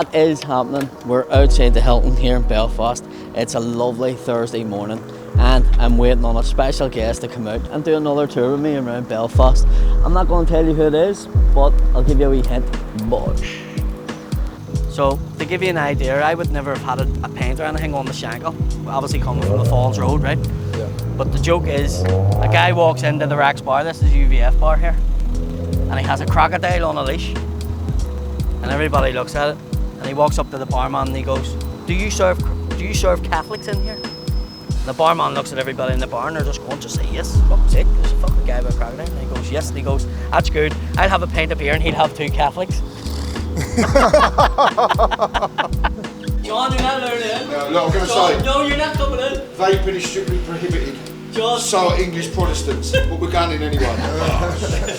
What is happening? We're outside the Hilton here in Belfast. It's a lovely Thursday morning and I'm waiting on a special guest to come out and do another tour with me around Belfast. I'm not going to tell you who it is, but I'll give you a wee hint. Bosh. So, to give you an idea, I would never have had a paint or anything on the shangle. Obviously coming from the Falls Road, right? Yeah. But the joke is, a guy walks into the Rex bar, this is UVF bar here, and he has a crocodile on a leash. And everybody looks at it. And he walks up to the barman and he goes, do you serve Catholics in here? And the barman looks at everybody in the bar and they're just going to say, yes, fuck's sake, there's a fucking guy with a crocodile. And he goes, yes, and he goes, that's good, I'll have a pint of beer and he'll have 2 Catholics. John, you're not learning. No, look, I'm going to say. No, you're not coming in. Vaping is strictly prohibited. John. So are English Protestants, but we're going in anyway.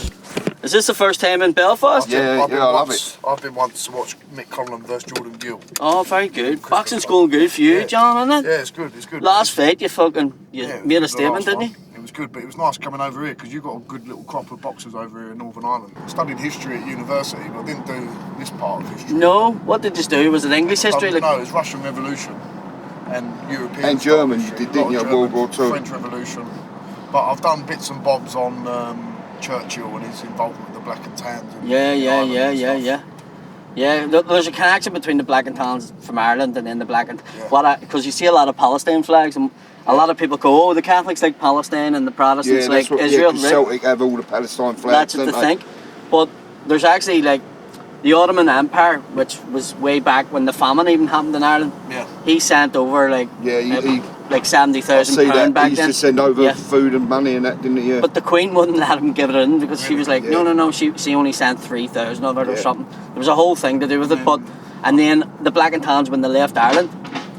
Is this the first time in Belfast? Yeah, I love it. I've been once to watch Mick Conlon versus Jordan Gill. Oh, very good. Boxing's going good for you, John, isn't it? Yeah, it's good, it's good. Last fight, you made a statement, didn't you? It was good, but it was nice coming over here because you've got a good little crop of boxers over here in Northern Ireland. I studied history at university, but I didn't do this part of history. No? What did you do? Was it English history? No, it was Russian Revolution and European. And German, you did, didn't you? World War II. French Revolution. But I've done bits and bobs on Churchill and his involvement with the Black and Tans. Yeah, there's a connection between the Black and Tans from Ireland and then the Black and... Because you see a lot of Palestine flags and a lot of people go, oh, the Catholics like Palestine and the Protestants like Israel. Yeah, Celtic have all the Palestine flags. That's what they think. But there's actually like the Ottoman Empire, which was way back when the famine even happened in Ireland. Yeah. He sent over like... he like £70,000 back then. He used to send over food and money and that, didn't he? Yeah. But the Queen wouldn't let him give it in because she was like, no, she only sent 3,000 of it or something. There was a whole thing to do with it. And then the Black and Tans, when they left Ireland,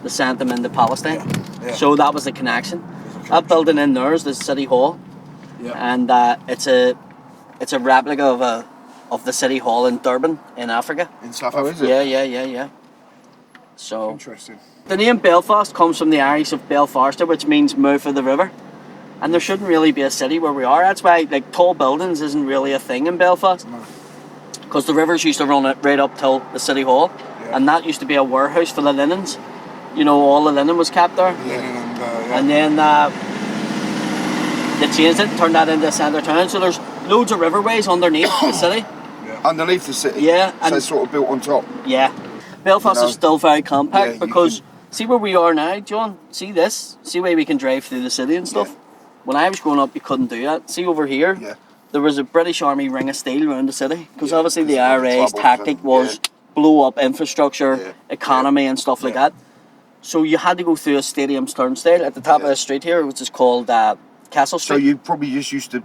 they sent them into Palestine. Yeah. So that was the connection. That building in there is the City Hall. Yeah. And it's a replica of the City Hall in Durban in Africa. In South Africa? Is it? Yeah. So interesting. The name Belfast comes from the Irish of Belfarsta, which means mouth of the river. And there shouldn't really be a city where we are. That's why like tall buildings isn't really a thing in Belfast. Because the rivers used to run it right up till the City Hall. Yeah. And that used to be a warehouse for the linens. You know, all the linen was kept there. And then they changed it and turned that into a centre town. So there's loads of riverways underneath the city. Yeah. Underneath the city? Yeah. So it's sort of built on top? Yeah. Belfast is still very compact because... See where we are now, John? See this? See where we can drive through the city and stuff? Yeah. When I was growing up, you couldn't do that. See over here? There was a British Army ring of steel around the city. Because obviously the IRA's tactic was blow up infrastructure, economy and stuff like that. So you had to go through a stadium's turnstile at the top of the street here, which is called Castle Street. So you probably just used to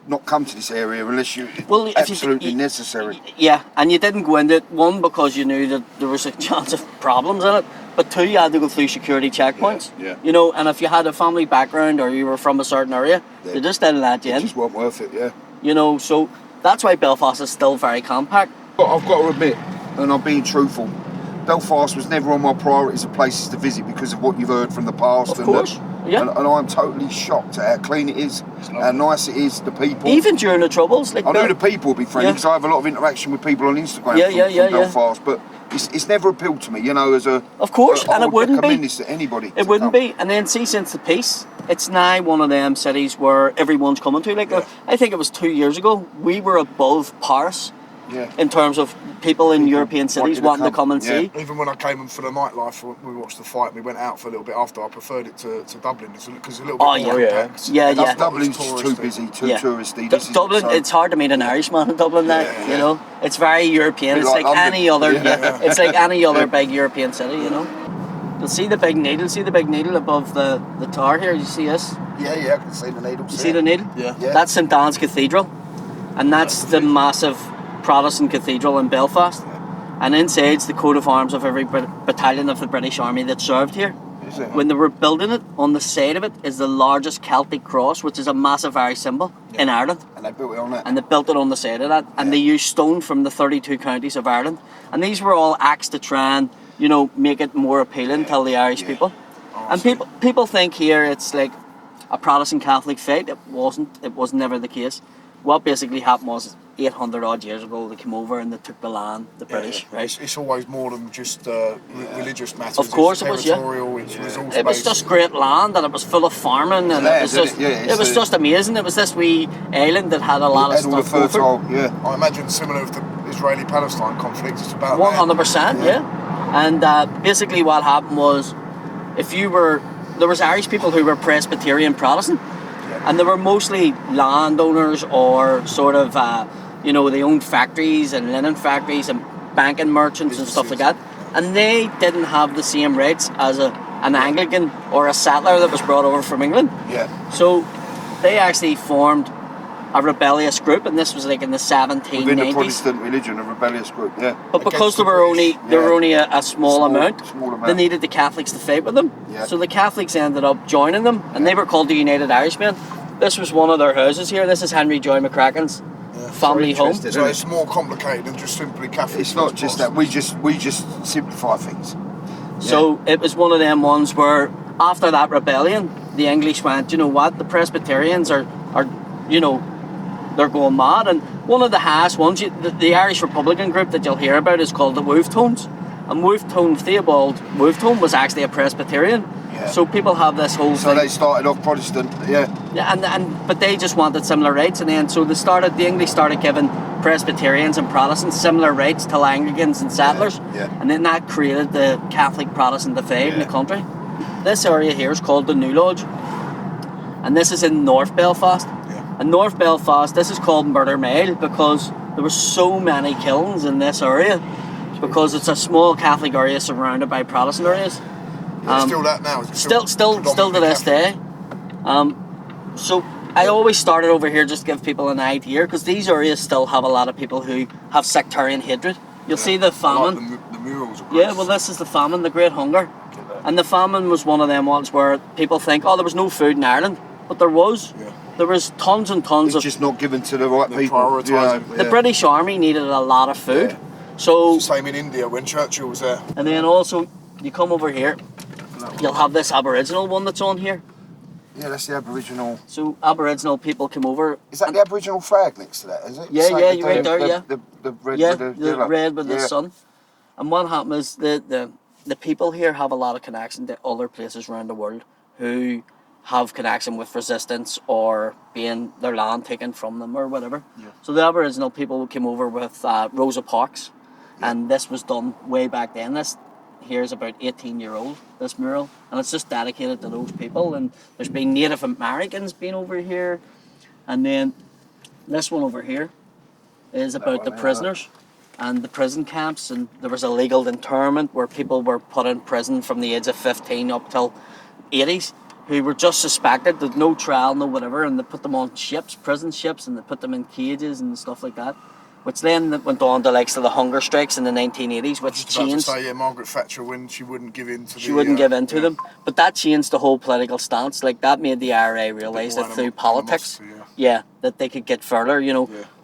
not come to this area unless you absolutely necessary. Yeah, and you didn't go into it, one, because you knew that there was a chance of problems in it, but two, you had to go through security checkpoints. Yeah. You know, and if you had a family background or you were from a certain area, they just didn't let you in. It just weren't worth it, yeah. You know, so that's why Belfast is still very compact. But I've got to admit, and I'm being truthful, Belfast was never on my priorities of places to visit because of what you've heard from the past. Of course. And I'm totally shocked at how clean it is, how nice it is, the people. Even during the Troubles. Like I know the people will be friendly because I have a lot of interaction with people on Instagram from Belfast, but it's never appealed to me, you know, as a... Of course, and it wouldn't be. I recommend this to anybody. It wouldn't be. And then see, since the peace, it's now one of them cities where everyone's coming to. Like, I think it was 2 years ago, we were above Paris. Yeah. In terms of people in European cities wanting to come and see. Even when I came in for the nightlife, we watched the fight and we went out for a little bit after. I preferred it to Dublin because it's a little bit more packed. Yeah. Dublin's too busy, too touristy. Dublin, it's hard to meet an Irishman in Dublin now. You know, it's very European. It's like any other. It's like any other big European city. You know. You'll see the big needle. See the big needle above the tower here. You see this? Yeah, I can see the needle. You see the needle? Yeah. That's St Anne's Cathedral, and that's the massive Protestant cathedral in Belfast, and inside's the coat of arms of every battalion of the British Army that served here. When they were building it, on the side of it is the largest Celtic cross, which is a massive Irish symbol in Ireland. And they built it on that. And they built it on the side of that, and they used stone from the 32 counties of Ireland, and these were all acts to try and, you know, make it more appealing to the Irish people. And people think here it's like a Protestant Catholic fight. It wasn't. It was never the case. what basically happened was 800 odd years ago they came over and they took the land, the British, right? It's always more than just religious matters. Of course it's it was, yeah. territorial, it's resource-based. It was just great land and it was full of farming and it was just just amazing. It was this wee island that had a lot of stuff over. I imagine similar to the Israeli-Palestine conflict. It's about 100%, yeah. And basically what happened was, there was Irish people who were Presbyterian Protestant, and they were mostly landowners or sort of, they owned factories and linen factories and banking merchants and stuff like that. And they didn't have the same rights as an Anglican or a settler that was brought over from England. Yeah. So they actually formed a rebellious group, and this was like in the 1790s. Within the Protestant religion, a rebellious group, yeah. But because there were only a small amount, they needed the Catholics to fight with them. Yeah. So the Catholics ended up joining them, and they were called the United Irishmen. This was one of their houses here. This is Henry Joy McCracken's family home. So it's more complicated than just simply Catholic. It's not just that. We just simplify things. So it was one of them ones where after that rebellion, the English went, you know what, the Presbyterians are they're going mad. And one of the highest ones, the Irish Republican group that you'll hear about is called the Wolftones. And Theobald Wolftone was actually a Presbyterian. Yeah. So people have this whole thing. So they started off Protestant, yeah. Yeah, but they just wanted similar rights, and then so the English started giving Presbyterians and Protestants similar rights to Anglicans and settlers. Yeah. And then that created the Catholic Protestant divide in the country. This area here is called the New Lodge, and this is in North Belfast. And North Belfast, this is called Murder Mile because there were so many killings in this area because it's a small Catholic area surrounded by Protestant areas. Still that now. Still to this day. So I always started over here just to give people an idea because these areas still have a lot of people who have sectarian hatred. You'll see the famine. Like the murals. Yeah, well, this is the famine, the Great Hunger. And the famine was one of them ones where people think, there was no food in Ireland, but there was. Yeah. There was tons and tons it's just not given to the right people. The British Army needed a lot of food. So same in India when Churchill was there. And then also, you come over here, you'll have this Aboriginal one that's on here. Yeah, that's the Aboriginal. So Aboriginal people come over. Is that the Aboriginal flag next to that, is it? Yeah, you're right there, The red with the red with the sun. And what happened is the people here have a lot of connection to other places around the world who have connection with resistance or being their land taken from them or whatever. Yeah. So the Aboriginal people came over with Rosa Parks, and this was done way back then. This here is about 18-year-old, this mural, and it's just dedicated to those people. And there's been Native Americans being over here, and then this one over here is about the prisoners and the prison camps, and there was a legal internment where people were put in prison from the age of 15 up till 80s. Who were just suspected, there's no trial, no whatever, and they put them on ships, prison ships, and they put them in cages and stuff like that. Which then went on to the hunger strikes in the 1980s, which changed. Margaret Thatcher, when she wouldn't give in to them. But that changed the whole political stance. That made the IRA realise that through politics, that they could get further.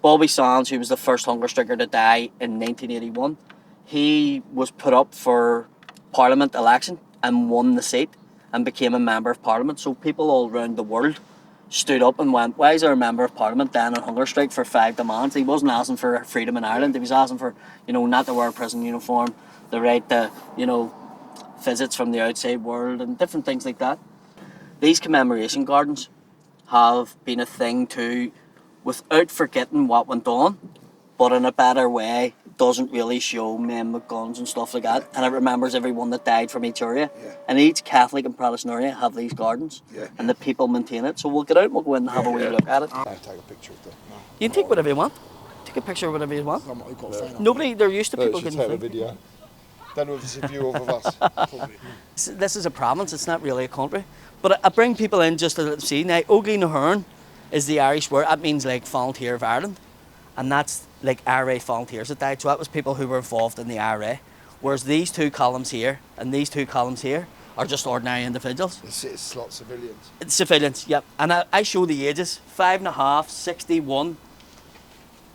Bobby Sands, who was the first hunger striker to die in 1981, he was put up for Parliament election and won the seat and became a member of Parliament. So people all around the world stood up and went, why is there a member of Parliament down on hunger strike for 5 demands? He wasn't asking for freedom in Ireland. He was asking for, not to wear a prison uniform, the right to, visits from the outside world and different things like that. These commemoration gardens have been a thing too, without forgetting what went on, but in a better way. Doesn't really show men with guns and stuff like that, and it remembers everyone that died from each area. And each Catholic and Protestant area have these gardens, and the people maintain it. So we'll get out and we'll go in and have a wee look at it. I'll take a picture of them. No. You can take whatever you want. Take a picture of whatever you want. Nobody, they're used to people getting take a video. Don't know if it's a view of us. This is a province, it's not really a country. But I bring people in just to see. Now, Óglaigh na HÉireann is the Irish word. That means volunteer of Ireland. And that's IRA volunteers that died. So that was people who were involved in the IRA. Whereas these two columns here and these two columns here are just ordinary individuals. It's a lot of civilians. It's civilians, yep. And I show the ages, 5.5, 61,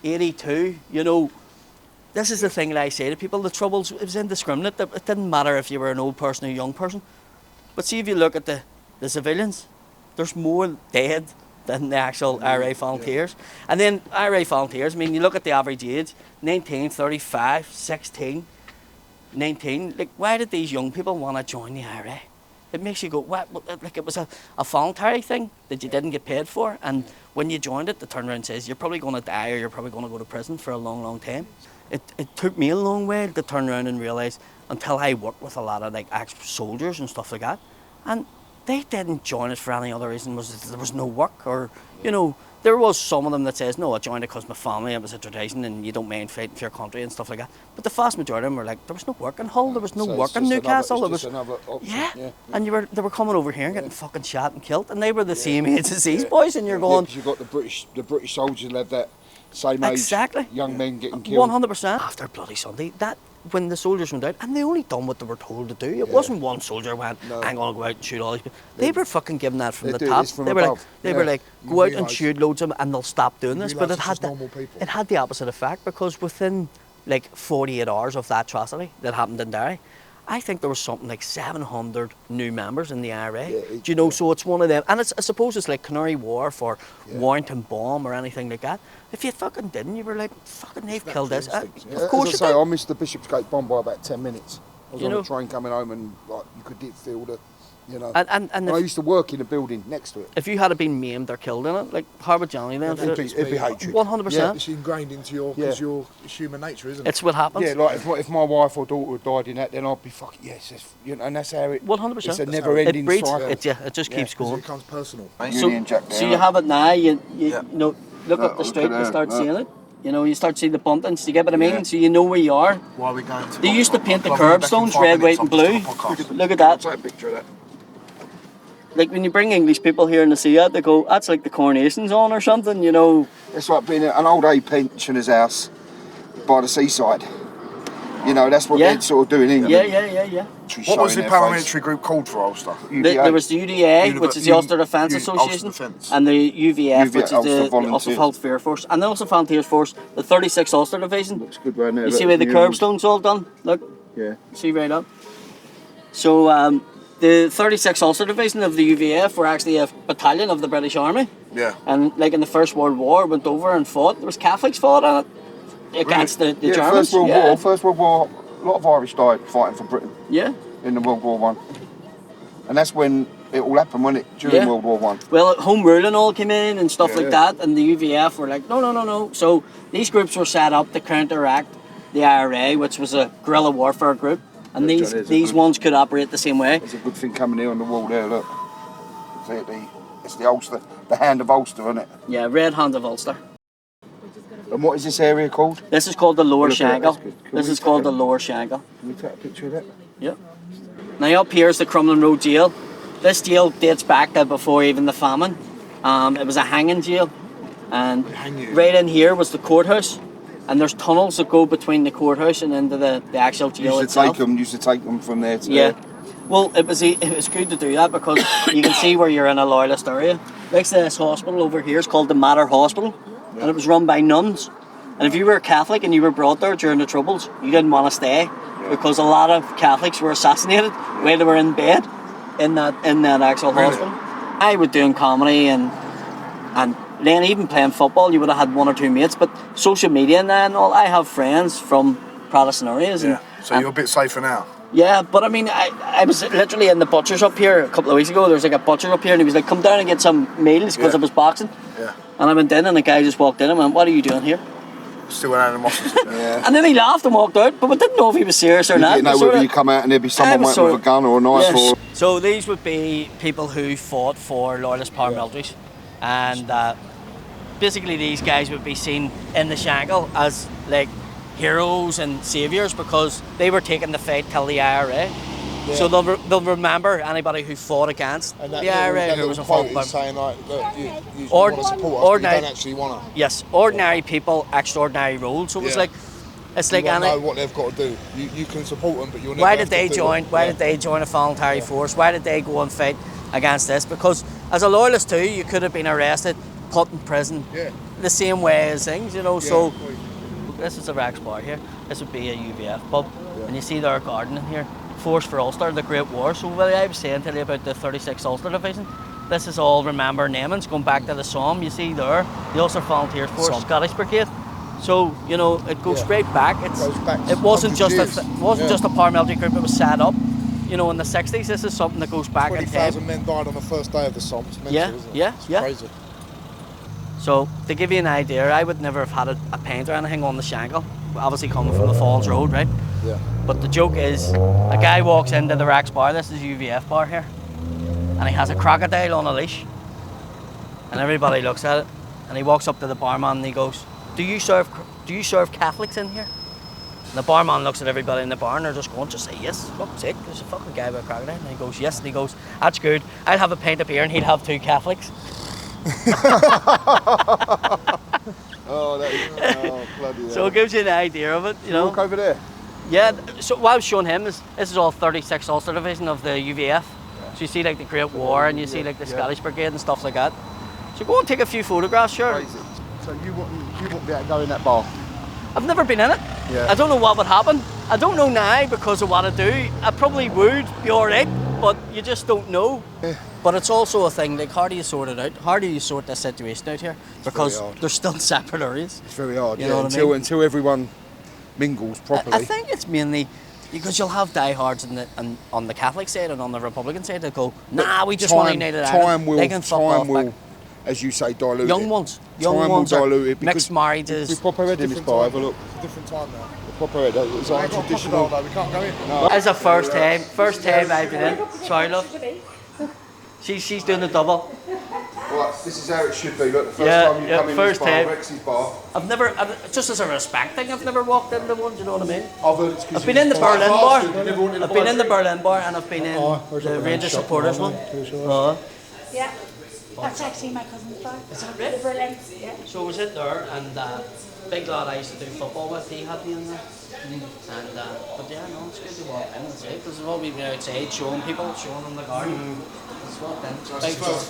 82, This is the thing that I say to people, the troubles, it was indiscriminate. It didn't matter if you were an old person or a young person. But see, if you look at the civilians, there's more dead than the actual IRA volunteers. And then IRA volunteers, I mean, you look at the average age, 19, 35, 16, 19. Like, why did these young people want to join the IRA? It makes you go, what? Like, it was a voluntary thing that you didn't get paid for, and when you joined it, they turn around and says, you're probably going to die or you're probably going to go to prison for a long, long time. It took me a long way to turn around and realise, until I worked with a lot of like ex-soldiers and stuff like that, and they didn't join it for any other reason. There was no work, or, you know, there was some of them that says, no, I joined it because my family, it was a tradition and you don't mind fighting for your country and stuff like that. But the vast majority of them were like, there was no work in Hull, there was no work in Newcastle. Yeah, and they were coming over here and getting fucking shot and killed, and they were the same age as these boys, and you're going... Yeah, because you've got the British soldiers led that same age, exactly. Young men getting killed. 100%. After Bloody Sunday, that when the soldiers went out, and they only done what they were told to do. It wasn't one soldier went, I'm going to go out and shoot all these people. They were fucking given that from the top. They were like, go out and shoot loads of them and they'll stop doing this. But it had the opposite effect, because within like 48 hours of that atrocity that happened in Derry, I think there was something like 700 new members in the IRA. Do you know, so it's one of them. And I suppose it's like Canary Wharf or Warrington Bomb or anything like that. If you fucking didn't, you were like, fucking, they've killed this. Of course As I say, I missed the Bishopsgate bomb by about 10 minutes. I was on a train coming home and like you could feel the, you know. And I used to work in a building next to it. If you had been maimed or killed in it, like Harvard Johnny then, it'd be hatred. 100%. Yeah, it's ingrained into your human nature, isn't it? It's what happens. Yeah, like if my wife or daughter had died in that, then I'd be fucking you know, and that's how it. 100%. It's a never-ending cycle. It just keeps going. It becomes personal. So you have it now. You know, look up the street and start seeing it. You know, you start seeing the buntings. You get what I mean? So you know where you are. Why are we going to? They used to paint the curbstones red, white, and blue. Look at that. Take a picture of that. Like when you bring English people here and they see that, they go, "That's like the coronation's on or something." You know. It's like being at an old age pensioner's house by the seaside. You know, that's what they're sort of doing in England. Yeah. What was the paramilitary group called for Ulster? There was the UDA, which is the Ulster Defence Association, and the UVF, which is the Ulster Volunteer Force, and the Ulster Volunteers Force, the 36th Ulster Division. Looks good right there. You see where the curbstone's all done? Look. Yeah. See right up. So the 36th Ulster Division of the UVF were actually a battalion of the British Army. Yeah. And like in the First World War, went over and fought. There was Catholics fought on it against the Germans. First World War, a lot of Irish died fighting for Britain. Yeah. In the World War One. And that's when it all happened, wasn't it? During World War One. Well, Home Rule and all came in and stuff like that, and the UVF were like, no. So these groups were set up to counteract the IRA, which was a guerrilla warfare group, and these ones could operate the same way. There's a good thing coming here on the wall there, look. It's the Ulster, the Hand of Ulster, isn't it? Yeah, Red Hand of Ulster. And what is this area called? This is called the Lower Shankill. This is called the Lower Shankill. Can we take a picture of that? Yeah. Now up here is the Crumlin Road jail. This jail dates back to before even the famine. It was a hanging jail, and right in here was the courthouse. And there's tunnels that go between the courthouse and into the actual jail itself. Used to take them from there to there. Well, it was good to do that because you can see where you're in a Loyalist area. Next to this hospital over here is called the Mater Hospital, and it was run by nuns. And if you were a Catholic and you were brought there during the Troubles, you didn't want to stay because a lot of Catholics were assassinated while they were in bed in that actual hospital. I was doing comedy and then even playing football, you would have had one or two mates. But social media and all, I have friends from Protestant areas. So you're a bit safer now. Yeah, but I mean, I was literally in the butcher's up here a couple of weeks ago. There was like a butcher up here, and he was like, "Come down and get some meals," because I was boxing. Yeah. And I went in, and the guy just walked in and went, "What are you doing here?" Still an animosity. And then he laughed and walked out, but we didn't know if he was serious or not. You didn't know whether you come out and there'd be someone waiting with a gun or a knife. Or... So these would be people who fought for Loyalist paramilitaries, and basically these guys would be seen in the Shankill as like heroes and saviours because they were taking the fight till the IRA. Yeah. So they'll remember anybody who fought against the IRA who was involved. Saying like, look, you want to support us, you don't actually want to. Yes, ordinary people, extraordinary rules. So it's like you know what they've got to do. You can support them, but you'll never. Why did they join? Why did they join a voluntary force? Why did they go and fight against this? Because as a Loyalist too, you could have been arrested, put in prison, the same way as things, you know. So this is a Rex bar here. This would be a UVF pub, and you see their garden in here. Force for Ulster, the Great War. So what I was saying to you about the 36th Ulster Division, this is all remember namings going back to the Somme. You see there, the Ulster Volunteer Force, Scottish Brigade. So you know it goes straight back. It wasn't just just a paramilitary group. It was set up, you know, in the 60s. This is something that goes back in time. 20,000 men died on the first day of the Somme. It's mental, isn't it? Yeah. Crazy. So to give you an idea, I would never have had a paint or anything on the shangle. Obviously coming from the Falls Road, right? Yeah. But the joke is, a guy walks into the Rex bar. This is UVF bar here, and he has a crocodile on a leash. And everybody looks at it, and he walks up to the barman and he goes, Do you serve Catholics in here? And the barman looks at everybody in the bar and they're just going, just say yes, for fuck's sake, there's a fucking guy with a crocodile. And he goes, yes, and he goes, that's good, I'll have a pint of beer and he'll have 2 Catholics. Bloody hell. So it gives you an idea of it, you know. Walk over there. Yeah, so what I was showing him is, this is all 36th Ulster Division of the UVF. So you see like the Great War and you see like the Scottish Brigade and stuff like that. So go and take a few photographs, sure. Crazy. So you wouldn't be able to go in that bar? I've never been in it. Yeah. I don't know what would happen. I don't know now because of what I do. I probably would be alright, but you just don't know. Yeah. But it's also a thing, like how do you sort it out? How do you sort this situation out here? Because they're still separate areas. It's very hard, you know what I mean? Until everyone mingles properly. I think it's mainly because you'll have diehards on the Catholic side and on the Republican side that go, nah, we just want United Ireland. They can fuck off back. As you say, dilute young it. ones Will dilute it mixed marriages. We pop our head in this bar, have a look. It's a different time now. We pop our head, it's like traditional. We can't go in. No. It's the first time I've been in. Sorry, love. She's doing the double. Right, this is how it should be. Look, the first time you come in this bar, Rex's bar. I've just as a respect thing, I've never walked into one, do you know what I mean? I've been in the Berlin bar. I've been in the Berlin bar and I've been in the Rangers supporters one. Yeah, that's actually my cousin's bar. Is that right? Berlin, yeah. So I was in there and big lad I used to do football with, he had me in there. And but yeah, no, it's good to walk in and see because we've all been outside showing them the garden.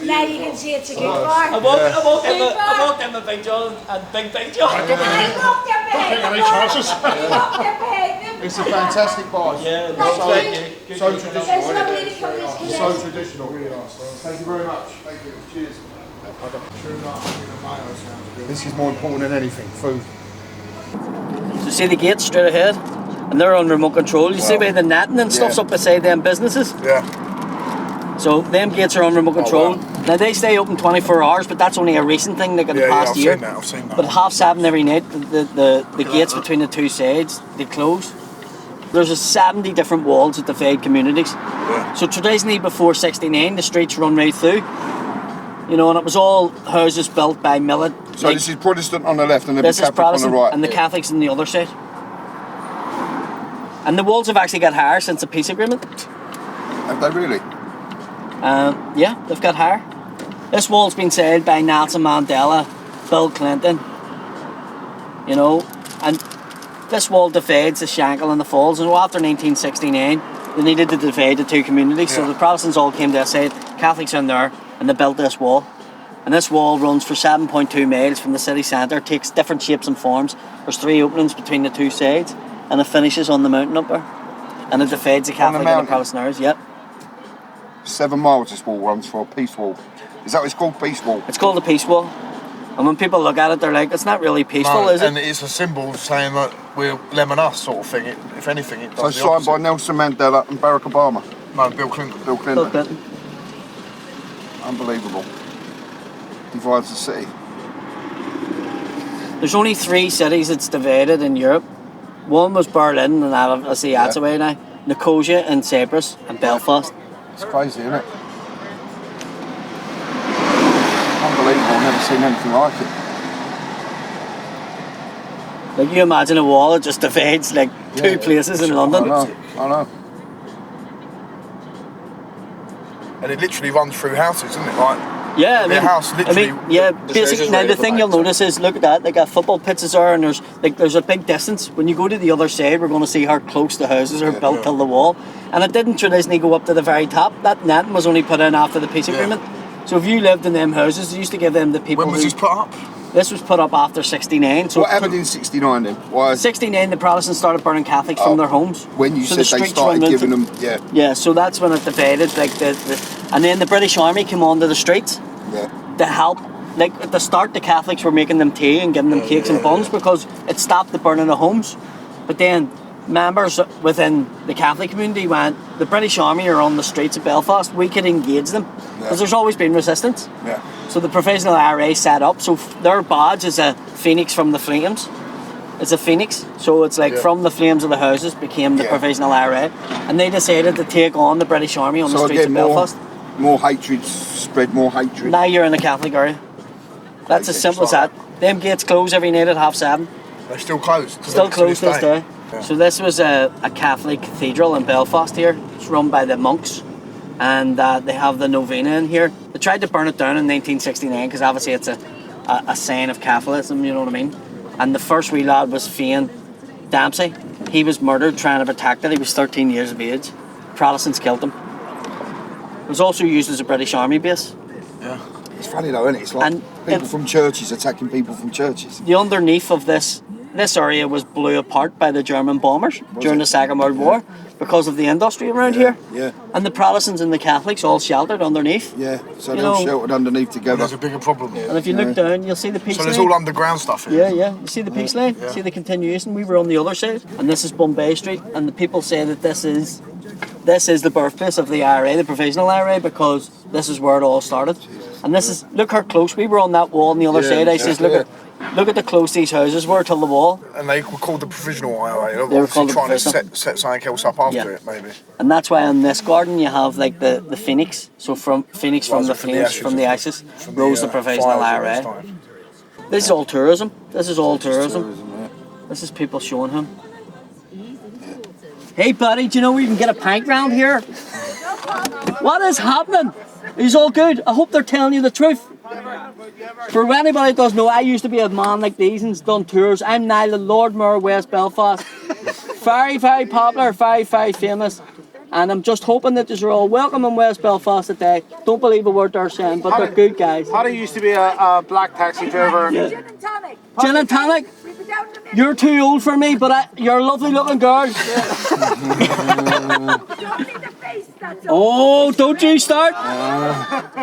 Now you can see it's a good bar. I walked in with Big John and Big John. I walked up behind them. It's a fantastic bar. Yeah, so traditional. There's nobody to come this connect. So traditional, really nice. Thank you very much. Thank you. Cheers. This is more important than anything, food. So see the gates straight ahead? And they're on remote control. You see where the netting and stuff's up beside them businesses? Yeah. So them gates are on remote control. Wow. Now they stay open 24 hours, but that's only a recent thing, like in the past year. I've seen that. But at 7:30 every night, the gates between the two sides, they close. There's 70 different walls that divide communities. Yeah. So traditionally before 69, the streets run right through. You know, and it was all houses built by millet. So like, this is Protestant on the left and the Catholic Protestant on the right. And the Catholics on the other side. And the walls have actually got higher since the peace agreement. Have they really? Yeah, they've got higher. This wall's been sailed by Nelson Mandela, Bill Clinton, you know, and this wall divides the Shankill and the Falls. And after 1969, they needed to divide the two communities, so the Protestants all came to this side, Catholics in there, and they built this wall. And this wall runs for 7.2 miles from the city centre, takes different shapes and forms. There's 3 openings between the two sides, and it finishes on the mountain up there. And it divides the Catholic and the Protestant areas, yep. 7 miles this wall runs for, a peace wall. Is that what it's called, peace wall? It's called the peace wall. And when people look at it, they're like, it's not really peaceful, is it? And it's a symbol saying that we're them and us sort of thing. If anything, it does. So signed by Nelson Mandela and Barack Obama? No, Bill Clinton. Bill Clinton. Unbelievable. Divides the city. There's only 3 cities that's divided in Europe. One was Berlin, and I see that's away now. Nicosia and Cyprus and Belfast. It's crazy, isn't it? Unbelievable, I've never seen anything like it. Like you imagine a wall that just divides like 2 places in London. I know. And it literally runs through houses, isn't it? Like, yeah, house literally. Basically, now the thing you'll notice is, look at that, they got football pitches there, and there's a big distance. When you go to the other side, we're going to see how close the houses are built till the wall. And it didn't traditionally go up to the very top. That netting was only put in after the peace agreement. So if you lived in them houses, they used to give them the people. When was this put up? This was put up after 69. So what happened in 69 then? Why? 69, the Protestants started burning Catholics from their homes. When you so said they started giving them, Yeah, so that's when it divided. Like and then the British Army came onto the streets to help. Like at the start, the Catholics were making them tea and giving them cakes and buns because it stopped the burning of homes. But then members within the Catholic community went, the British Army are on the streets of Belfast, we could engage them because there's always been resistance. Yeah. So the Provisional IRA set up, so their badge is a phoenix from the flames. It's a phoenix, so it's like from the flames of the houses became the Provisional IRA, and they decided to take on the British Army on the streets of Belfast. More hatred, spread more hatred. Now you're in the Catholic area. That's as simple as that. Them gates close every night at 7:30. They're still closed. Still closed this day. Yeah. So this was a Catholic cathedral in Belfast here. It's run by the monks, and they have the novena in here. They tried to burn it down in 1969 because obviously it's a sign of Catholicism, you know what I mean? And the first wee lad was Fane Dempsey. He was murdered trying to protect it. He was 13 years of age. Protestants killed him. It was also used as a British Army base. Yeah. It's funny though, isn't it? It's like people from churches attacking people from churches. The underneath of this area was blew apart by the German bombers during the Second World War because of the industry around here. Yeah. And the Protestants and the Catholics all sheltered underneath. Yeah, so they're all sheltered underneath together. There's a bigger problem. And if you look down, you'll see the peace line. So line. there's all underground stuff here. Yeah. You see the peace line? You see the continuation? We were on the other side. And this is Bombay Street. And the people say that this is the birthplace of the IRA, the Provisional IRA, because this is where it all started. And this is, look how close we were on that wall on the other side. I says, look at the close these houses were to the wall. And they were called the Provisional IRA. They were called trying to set something else up after it, maybe. And that's why in this garden you have like the phoenix. So from phoenix from the flames, from the ashes, rose the Provisional IRA. This is all tourism. This is people showing him. Hey buddy, do you know we can get a pint round here? What is happening? He's all good. I hope they're telling you the truth. For anybody that doesn't know, I used to be a man like these and done tours. I'm now the Lord Mayor of West Belfast. Very, very popular, very, very famous. And I'm just hoping that you're all welcome in West Belfast today. Don't believe a word they're saying, but they're good guys. Paddy used to be a black taxi driver. Yeah. Gin and tonic. Gin and tonic? You're too old for me, but you're a lovely looking girl. Oh, don't you start.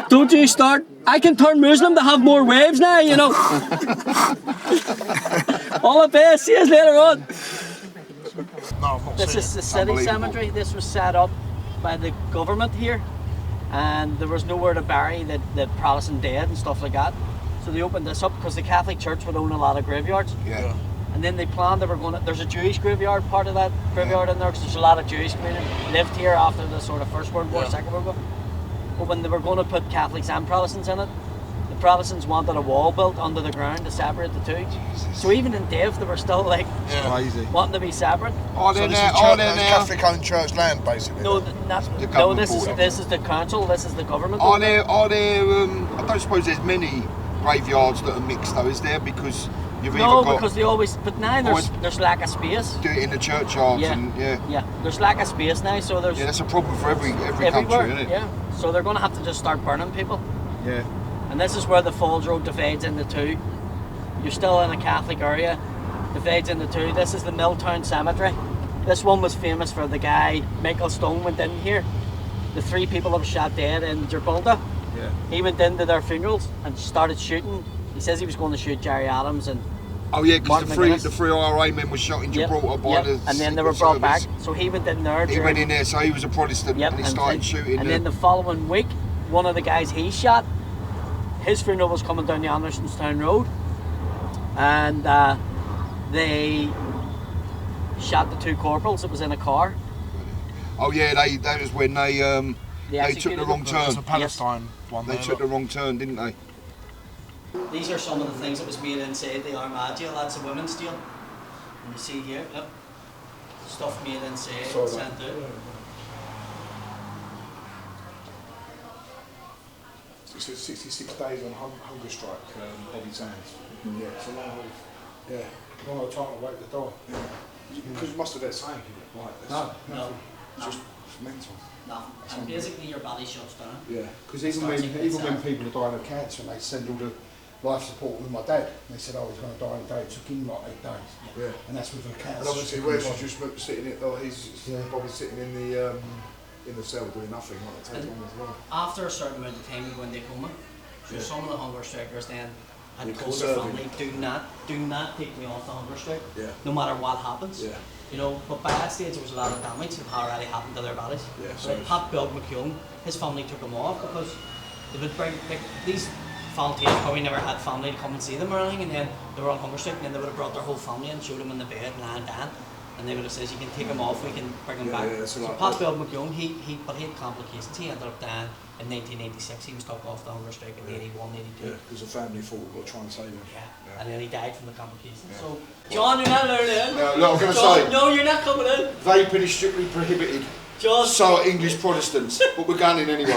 Don't you start. I can turn Muslim to have more waves now, you know. All the best. See you later on. This is the city cemetery. This was set up by the government here, and there was nowhere to bury the Protestant dead and stuff like that. So they opened this up because the Catholic Church would own a lot of graveyards. Yeah. And then they planned they were going to, there's a Jewish graveyard, part of that graveyard in there, because there's a lot of Jewish community lived here after the sort of First World War, Second World War. But when they were going to put Catholics and Protestants in it, the Protestants wanted a wall built under the ground to separate the two. Jesus. So even in Dev, they were still like wanting to be separate. So this is Catholic-owned church land, basically. No, this is the council. This is the government. Are there? I don't suppose there's many graveyards that are mixed though, is there? Because you've either got because they always. But now there's lack of space. Do it in the churchyards and there's lack of space now, so there's. Yeah, that's a problem for every country, isn't it? Yeah. So they're going to have to just start burning people. Yeah. And this is where the Falls Road divides into two. You're still in a Catholic area, divides into two. This is the Milltown Cemetery. This one was famous for the guy, Michael Stone went in here. The 3 people that were shot dead in Gibraltar. Yeah. He went into their funerals and started shooting. He says he was going to shoot Jerry Adams and because the three IRA men were shot in Gibraltar by the and then they were brought back. So he went in there. He went in there, so he was a Protestant and he started shooting. And then the following week, one of the guys he shot, his funeral was coming down the Andersonstown Road, and they shot the 2 corporals that was in a car. Oh yeah, that was when they took the wrong turn. It was a Palestine one. They took the wrong turn, didn't they? These are some of the things that was made inside the Armadillo. That's a women's steel. And you see here, look, stuff made inside, sent out. So 66 days on hunger strike, Paddy'S. Yeah, it's a long time to wait to die. Because you must have that saying, right? No. It's just mental. Nothing. And basically your body shuts down. Yeah, because even when people are dying of cancer and they send all the life support with my dad. And they said, oh, he's going to die in a day. It took him like 8 days. Yeah. And that's with a cancer. And obviously, where's he just sitting in? Oh, he's probably sitting in the cell doing nothing. Like, it takes long as well. After a certain amount of time, you go into coma. So some of the hunger strikers then had told their family, do not take me off the hunger strike, no matter what happens. Yeah. You know, but by that stage there was a lot of damage that had already happened to their bodies. Yeah, so like Pat Bill McCune, his family took him off because they would bring, like, these volunteers probably never had family to come and see them or anything, and then they were on hunger strike, and then they would have brought their whole family and showed them in the bed and lying down. And they would have said, you can take him off, we can bring him back. So Pat Bill McCune, but he had complications. He ended up dying in 1986. He was took off the hunger strike in 81, 82. Yeah, because the family thought we've got to try and save him. Yeah. And then he died from the complications. Yeah. So, John, you're not allowed in. No, look, I'm going to say. No, you're not coming in. Vaping is strictly prohibited. John. So are English Protestants, but we're going in anyway.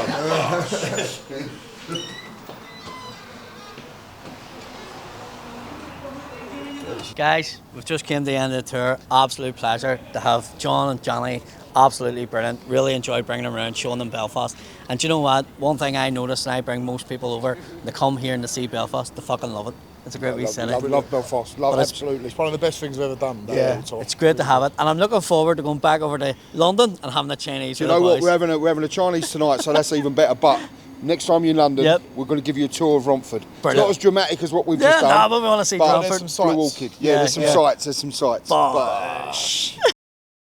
Guys, we've just came to the end of the tour. Absolute pleasure to have John and Johnny. Absolutely brilliant. Really enjoyed bringing them around, showing them Belfast. And do you know what? One thing I noticed, and I bring most people over, they come here and they see Belfast, they fucking love it. It's a great wee city. We love Belfast. Absolutely. It's one of the best things we've ever done. Yeah, it's great to have it. And I'm looking forward to going back over to London and having a Chinese. Do you know what? We're having a Chinese tonight, so that's even better. But next time you're in London, we're going to give you a tour of Romford. Brilliant. It's not as dramatic as what we've just done. No, but we want to see Romford. There's some sights. There's some sights. Bosh.